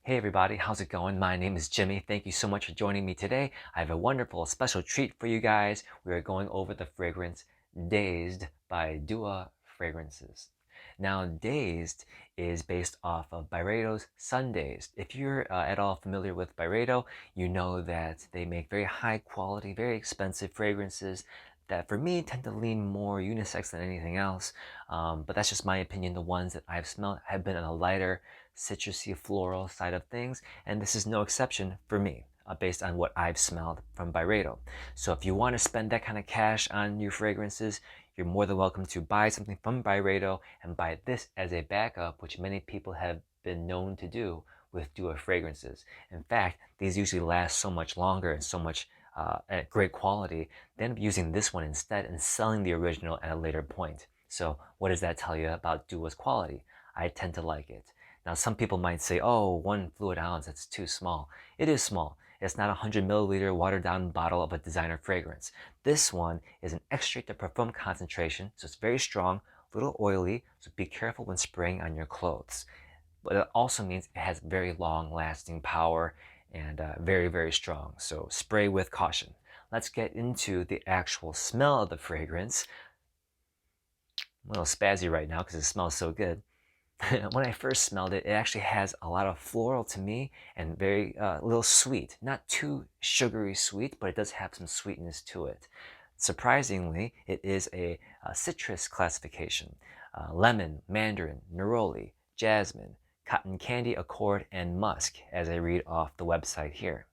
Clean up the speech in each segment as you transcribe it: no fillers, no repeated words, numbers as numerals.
Hey everybody, how's it going? My name is Jimmy. Thank you so much for joining me today. I have a wonderful special treat for you guys. We are going over the fragrance Dazed by Dua Fragrances. Now, Dazed is based off of Byredo's Sun Dazed. If you're at all familiar with Byredo, you know that they make very high quality, very expensive fragrances that for me tend to lean more unisex than anything else. But that's just my opinion. The ones that I've smelled have been on a lighter, citrusy floral side of things, and this is no exception for me based on what I've smelled from Byredo. So if you want to spend that kind of cash on your fragrances, you're more than welcome to buy something from Byredo and buy this as a backup, which many people have been known to do with Dua fragrances. In fact, these usually last so much longer and so much at great quality. They end up using this one instead and selling the original at a later point. So what does that tell you about Dua's quality? I tend to like it. Now, some people might say, oh, 1 fluid ounce, that's too small. It is small. It's not a 100 milliliter watered down bottle of a designer fragrance. This one is an extrait de parfum concentration, so it's very strong, a little oily, so be careful when spraying on your clothes. But it also means it has very long lasting power and very, very strong. So spray with caution. Let's get into the actual smell of the fragrance. I'm a little spazzy right now because it smells so good. When I first smelled it, it actually has a lot of floral to me and very little sweet. Not too sugary sweet, but it does have some sweetness to it. Surprisingly, it is a citrus classification. Lemon, mandarin, neroli, jasmine, cotton candy, accord, and musk, as I read off the website here.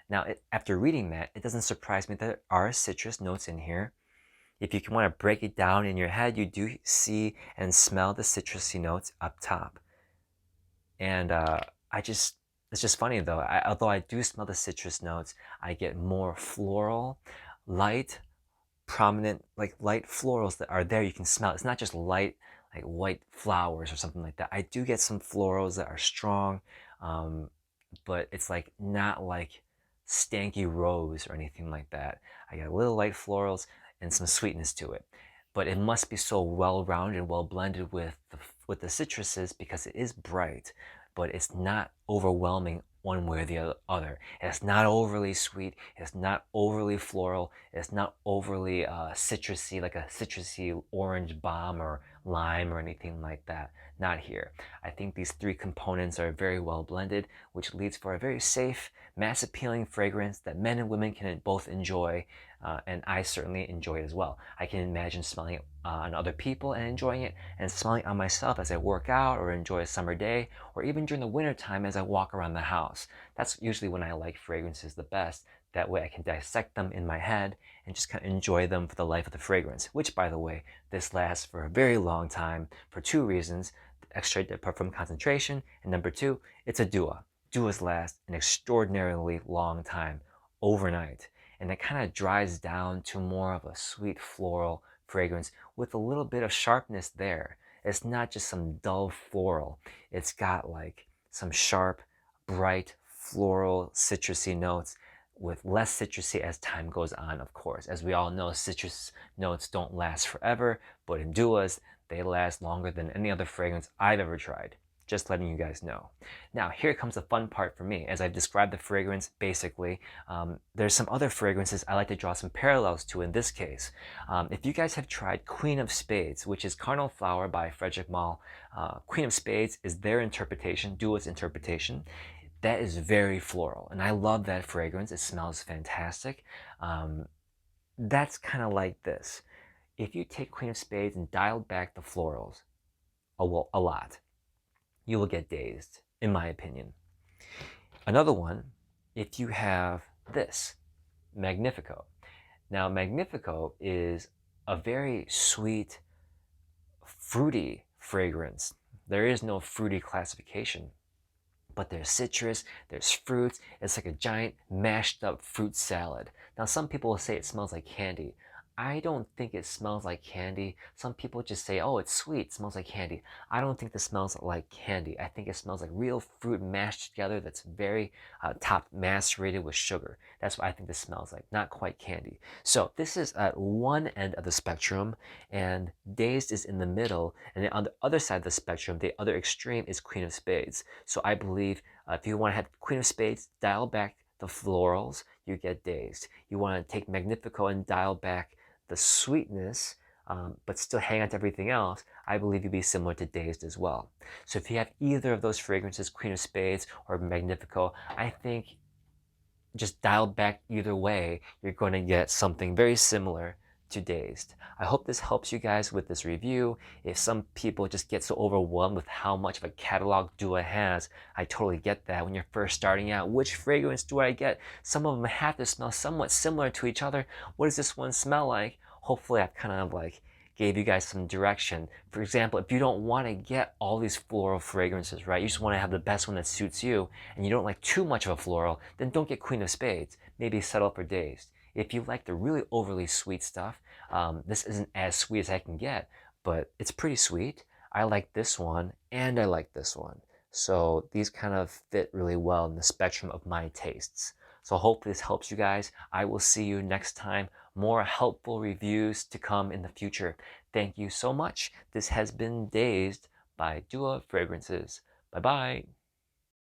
Now, after reading that, it doesn't surprise me that there are citrus notes in here. If you want to break it down in your head, you do see and smell the citrusy notes up top. And it's just funny though, although I do smell the citrus notes, I get more floral, light, prominent, like light florals that are there. You can smell. It's not just light, like white flowers or something like that. I do get some florals that are strong, but it's like not like stanky rose or anything like that. I get a little light florals and some sweetness to it. But it must be so well-rounded and well blended with the citruses because it is bright, but it's not overwhelming one way or the other. It's not overly sweet. It's not overly floral. It's not overly citrusy, like a citrusy orange bomb or lime or anything like that. Not here. I think these three components are very well blended, which leads for a very safe, mass appealing fragrance that men and women can both enjoy. And I certainly enjoy it as well. I can imagine smelling it on other people and enjoying it, and smelling it on myself as I work out or enjoy a summer day, or even during the winter time as I walk around the house. That's usually when I like fragrances the best. That way I can dissect them in my head and just kind of enjoy them for the life of the fragrance, which, by the way, this lasts for a very long time for two reasons: the extrait de parfum concentration, and number two, it's a Dua. Duas last an extraordinarily long time, overnight. And it kind of dries down to more of a sweet floral fragrance with a little bit of sharpness there. It's not just some dull floral. It's got like some sharp, bright, floral, citrusy notes with less citrusy as time goes on, of course. As we all know, citrus notes don't last forever, but in Duas, they last longer than any other fragrance I've ever tried. Just letting you guys know. Now, here comes the fun part for me. As I've described the fragrance, basically, there's some other fragrances I like to draw some parallels to in this case. If you guys have tried Queen of Spades, which is Carnal Flower by Frederic Malle, Queen of Spades is their interpretation, Dua's interpretation. That is very floral, and I love that fragrance. It smells fantastic. That's kind of like this. If you take Queen of Spades and dial back the florals a lot, you will get Dazed, in my opinion. Another one, if you have this, Magnifico. Now, Magnifico is a very sweet, fruity fragrance. There is no fruity classification, but there's citrus, there's fruits. It's like a giant mashed up fruit salad. Now, some people will say it smells like candy. I don't think it smells like candy. Some people just say, oh, it's sweet, it smells like candy. I don't think this smells like candy. I think it smells like real fruit mashed together that's very top macerated with sugar. That's what I think this smells like, not quite candy. So this is at one end of the spectrum, and Dazed is in the middle. And then on the other side of the spectrum, the other extreme is Queen of Spades. So I believe if you want to have Queen of Spades, dial back the florals, you get Dazed. You want to take Magnifico and dial back the sweetness, but still hang on to everything else, I believe you'd be similar to Dazed as well. So if you have either of those fragrances, Queen of Spades or Magnifico, I think just dialed back either way, you're going to get something very similar to Dazed. I hope this helps you guys with this review. If some people just get so overwhelmed with how much of a catalog Dua has, I totally get that. When you're first starting out, which fragrance do I get? Some of them have to smell somewhat similar to each other. What does this one smell like? Hopefully I've kind of like gave you guys some direction. For example, if you don't want to get all these floral fragrances, right? You just want to have the best one that suits you, and you don't like too much of a floral, then don't get Queen of Spades. Maybe settle for Dazed. If you like the really overly sweet stuff, this isn't as sweet as I can get, but it's pretty sweet. I like this one, and I like this one. So these kind of fit really well in the spectrum of my tastes. So hopefully this helps you guys. I will see you next time. More helpful reviews to come in the future. Thank you so much. This has been Dazed by Dua Fragrances. Bye-bye.